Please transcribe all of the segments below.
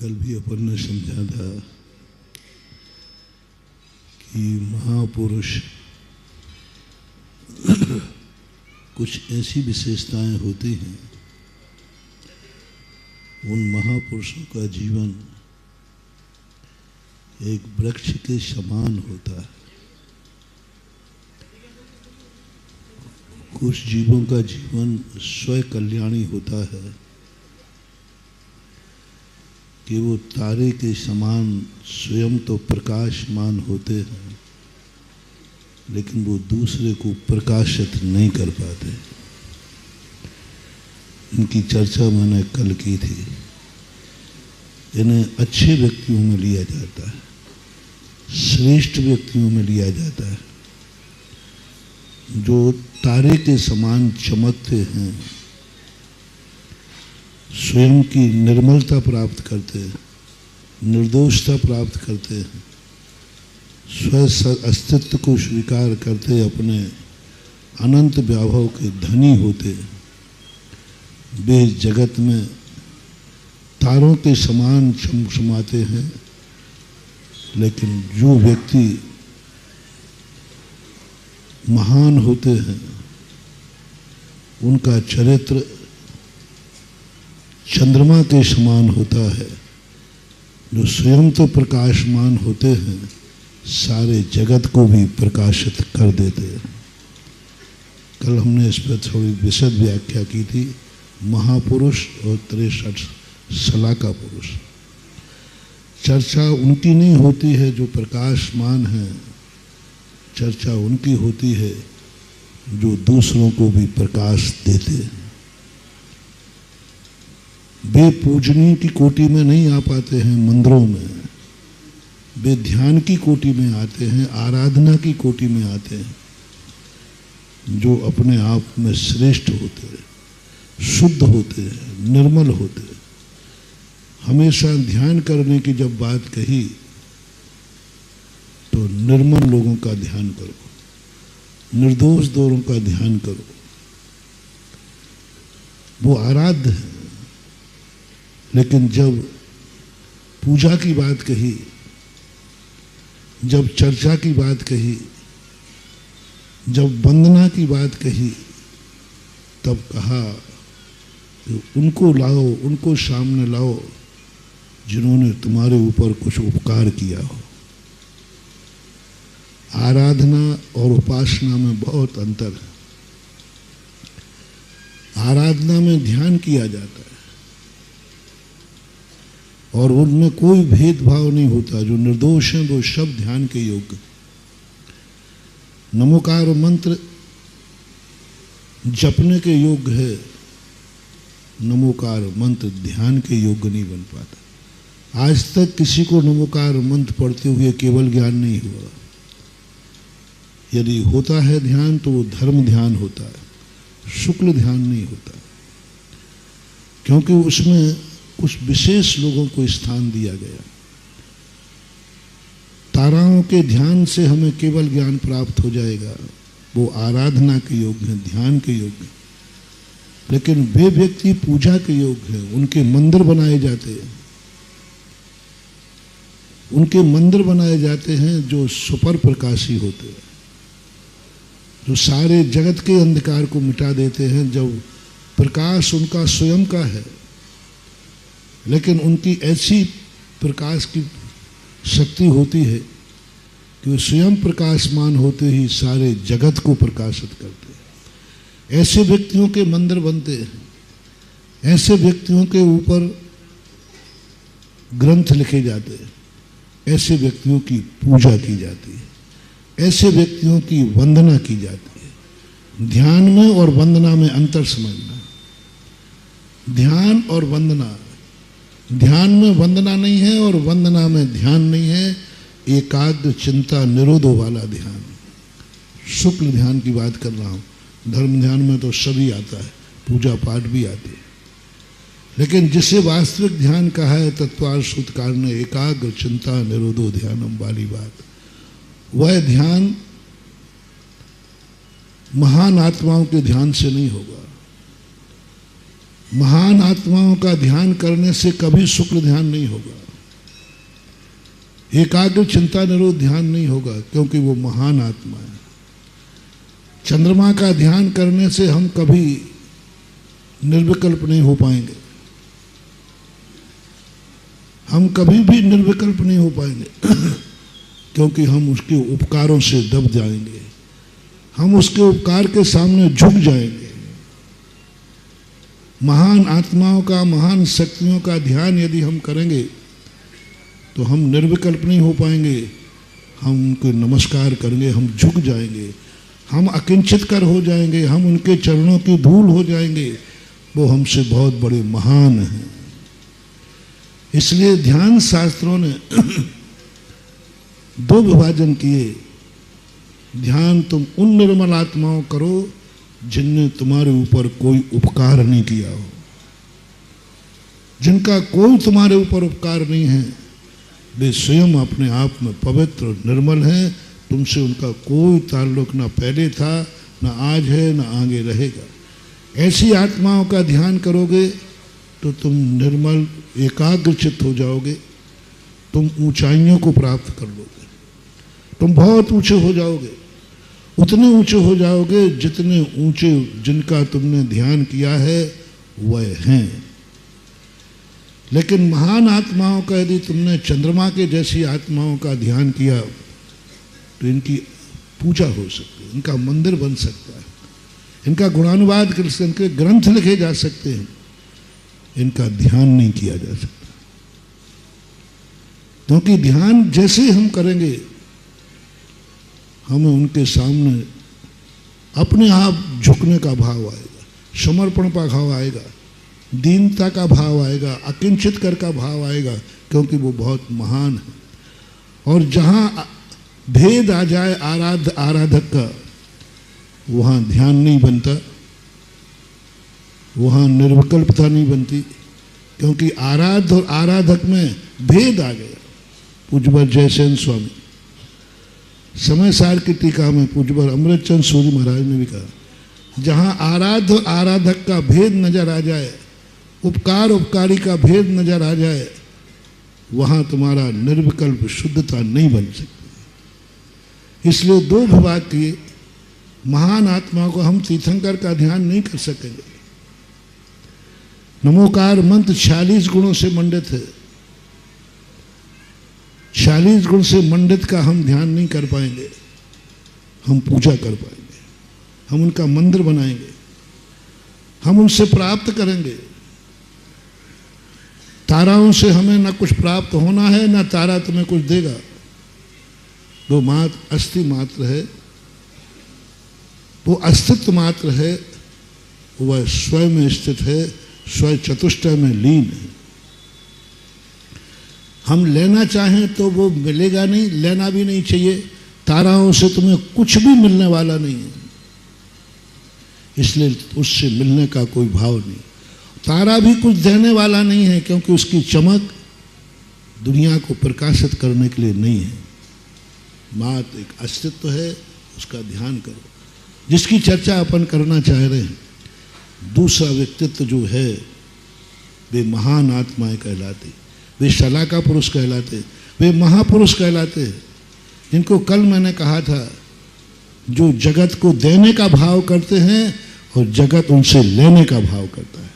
कल भी अपन ने समझा था कि महापुरुष कुछ ऐसी विशेषताएं होती हैं, उन महापुरुषों का जीवन एक वृक्ष के समान होता है। कुछ जीवों का जीवन स्वयं कल्याणी होता है कि वो तारे के समान स्वयं तो प्रकाशमान होते हैं, लेकिन वो दूसरे को प्रकाशित नहीं कर पाते। इनकी चर्चा मैंने कल की थी। इन्हें अच्छे व्यक्तियों में लिया जाता है, श्रेष्ठ व्यक्तियों में लिया जाता है, जो तारे के समान चमकते हैं, स्वयं की निर्मलता प्राप्त करते हैं, निर्दोषता प्राप्त करते हैं, स्व अस्तित्व को स्वीकार करते, अपने अनंत वैभव के धनी होते। वे जगत में तारों के समान चमचमाते हैं, लेकिन जो व्यक्ति महान होते हैं उनका चरित्र चंद्रमा के समान होता है। जो स्वयं तो प्रकाशमान होते हैं, सारे जगत को भी प्रकाशित कर देते हैं। कल हमने इस पर थोड़ी विशद व्याख्या की थी, महापुरुष और 63 शलाका पुरुष। चर्चा उनकी नहीं होती है जो प्रकाशमान है, चर्चा उनकी होती है जो दूसरों को भी प्रकाश देते हैं। वे पूजनीय की कोटि में नहीं आ पाते हैं मंदिरों में, वे ध्यान की कोटि में आते हैं, आराधना की कोटि में आते हैं, जो अपने आप में श्रेष्ठ होते हैं, शुद्ध होते हैं, निर्मल होते हैं। हमेशा ध्यान करने की जब बात कही तो निर्मल लोगों का ध्यान करो, निर्दोष लोगों का ध्यान करो, वो आराध्य है। लेकिन जब पूजा की बात कही, जब चर्चा की बात कही, जब वंदना की बात कही, तब कहा कि उनको लाओ, उनको सामने लाओ जिन्होंने तुम्हारे ऊपर कुछ उपकार किया हो। आराधना और उपासना में बहुत अंतर है। आराधना में ध्यान किया जाता है और उनमें कोई भेदभाव नहीं होता। जो निर्दोष हैं वो सब ध्यान के योग्य। नमोकार मंत्र जपने के योग्य है, नमोकार मंत्र ध्यान के योग्य नहीं बन पाता। आज तक किसी को नमोकार मंत्र पढ़ते हुए केवल ज्ञान नहीं हुआ। यदि होता है ध्यान तो वो धर्म ध्यान होता है, शुक्ल ध्यान नहीं होता, क्योंकि उसमें कुछ विशेष लोगों को स्थान दिया गया। ताराओं के ध्यान से हमें केवल ज्ञान प्राप्त हो जाएगा, वो आराधना के योग्य हैं, ध्यान के योग्य हैं। लेकिन वे व्यक्ति पूजा के योग्य हैं, उनके मंदिर बनाए जाते हैं, उनके मंदिर बनाए जाते हैं जो सुपर प्रकाशी होते हैं, जो सारे जगत के अंधकार को मिटा देते हैं। जब प्रकाश उनका स्वयं का है, लेकिन उनकी ऐसी प्रकाश की शक्ति होती है कि वो स्वयं प्रकाशमान होते ही सारे जगत को प्रकाशित करते हैं। ऐसे व्यक्तियों के मंदिर बनते हैं, ऐसे व्यक्तियों के ऊपर ग्रंथ लिखे जाते हैं, ऐसे व्यक्तियों की पूजा की जाती है, ऐसे व्यक्तियों की वंदना की जाती है। ध्यान में और वंदना में अंतर समझना। ध्यान और वंदना, ध्यान में वंदना नहीं है और वंदना में ध्यान नहीं है। एकाग्र चिंता निरोधो वाला ध्यान, शुक्ल ध्यान की बात कर रहा हूँ। धर्म ध्यान में तो सभी आता है, पूजा पाठ भी आते हैं, लेकिन जिसे वास्तविक ध्यान कहा है तत्वार्थ सूत्रकार ने, एकाग्र चिंता निरोधो ध्यानम वाली बात, वह ध्यान महान आत्माओं के ध्यान से नहीं होगा। महान आत्माओं का ध्यान करने से कभी शुक्र ध्यान नहीं होगा, एकाग्र चिंता निरोध ध्यान नहीं होगा, क्योंकि वो महान आत्मा है। चंद्रमा का ध्यान करने से हम कभी निर्विकल्प नहीं हो पाएंगे, हम कभी भी निर्विकल्प नहीं हो पाएंगे क्योंकि हम उसके उपकारों से दब जाएंगे, हम उसके उपकार के सामने झुक जाएंगे। महान आत्माओं का, महान शक्तियों का ध्यान यदि हम करेंगे तो हम निर्विकल्प नहीं हो पाएंगे, हम उनको नमस्कार करेंगे, हम झुक जाएंगे, हम अकिंचित कर हो जाएंगे, हम उनके चरणों की धूल हो जाएंगे। वो हमसे बहुत बड़े महान हैं। इसलिए ध्यान शास्त्रों ने दो विभाजन किए। ध्यान तुम उन निर्मल आत्माओं करो जिनने तुम्हारे ऊपर कोई उपकार नहीं किया हो, जिनका कोई तुम्हारे ऊपर उपकार नहीं है, वे स्वयं अपने आप में पवित्र और निर्मल हैं, तुमसे उनका कोई ताल्लुक ना पहले था, ना आज है, ना आगे रहेगा। ऐसी आत्माओं का ध्यान करोगे तो तुम निर्मल एकाग्रचित्त हो जाओगे, तुम ऊंचाइयों को प्राप्त कर लोगे, तुम बहुत ऊंचे हो जाओगे, उतने ऊंचे हो जाओगे जितने ऊंचे जिनका तुमने ध्यान किया है वह हैं। लेकिन महान आत्माओं का यदि तुमने चंद्रमा के जैसी आत्माओं का ध्यान किया तो इनकी पूजा हो सकती है, इनका मंदिर बन सकता है, इनका गुणानुवाद कर सकते, इनके ग्रंथ लिखे जा सकते हैं, इनका ध्यान नहीं किया जा सकता। क्योंकि ध्यान जैसे हम करेंगे हमें उनके सामने अपने आप झुकने का भाव आएगा, समर्पण का भाव आएगा, दीनता का भाव आएगा, अकिंचित कर का भाव आएगा, क्योंकि वो बहुत महान है। और जहाँ भेद आ जाए आराधक का, वहाँ ध्यान नहीं बनता, वहाँ निर्विकल्पता नहीं बनती, क्योंकि आराध्य और आराधक में भेद आ गया। पूज्यवर जयसेन स्वामी समय सार की टीका में पूज्यवर अमृतचंद सूरी महाराज ने भी कहा, जहाँ आराध्य और आराधक का भेद नजर आ जाए, उपकार उपकारी का भेद नजर आ जाए, वहाँ तुम्हारा निर्विकल्प शुद्धता नहीं बन सकती। इसलिए दो विभाग किए। महान आत्माओं को हम तीर्थंकर का ध्यान नहीं कर सकेंगे। नमोकार मंत्र 46 गुणों से मंडित है, 46 गुण से मंडित का हम ध्यान नहीं कर पाएंगे, हम पूजा कर पाएंगे, हम उनका मंदिर बनाएंगे, हम उनसे प्राप्त करेंगे। ताराओं से हमें ना कुछ प्राप्त होना है, ना तारा तुम्हें कुछ देगा। वो मात्र अस्थि मात्र है, वो अस्तित्व मात्र है, वह स्वयं में स्थित है, स्वयं चतुष्टय में लीन है। हम लेना चाहें तो वो मिलेगा नहीं, लेना भी नहीं चाहिए। ताराओं से तुम्हें कुछ भी मिलने वाला नहीं है, इसलिए उससे मिलने का कोई भाव नहीं। तारा भी कुछ देने वाला नहीं है, क्योंकि उसकी चमक दुनिया को प्रकाशित करने के लिए नहीं है। मात्र एक अस्तित्व है, उसका ध्यान करो, जिसकी चर्चा अपन करना चाह रहे हैं। दूसरा व्यक्तित्व जो है वे महान आत्माएं कहलाते, वे शलाका पुरुष कहलाते, वे महापुरुष कहलाते, जिनको कल मैंने कहा था, जो जगत को देने का भाव करते हैं और जगत उनसे लेने का भाव करता है।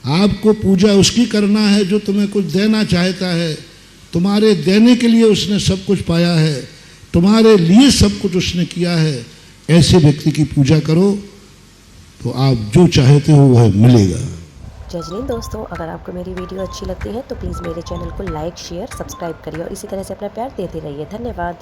आपको पूजा उसकी करना है जो तुम्हें कुछ देना चाहता है, तुम्हारे देने के लिए उसने सब कुछ पाया है, तुम्हारे लिए सब कुछ उसने किया है। ऐसे व्यक्ति की पूजा करो तो आप जो चाहते हो वह मिलेगा। जय हिंद दोस्तों, अगर आपको मेरी वीडियो अच्छी लगती है तो प्लीज़ मेरे चैनल को लाइक, शेयर, सब्सक्राइब करिए और इसी तरह से अपना प्यार देते रहिए। धन्यवाद।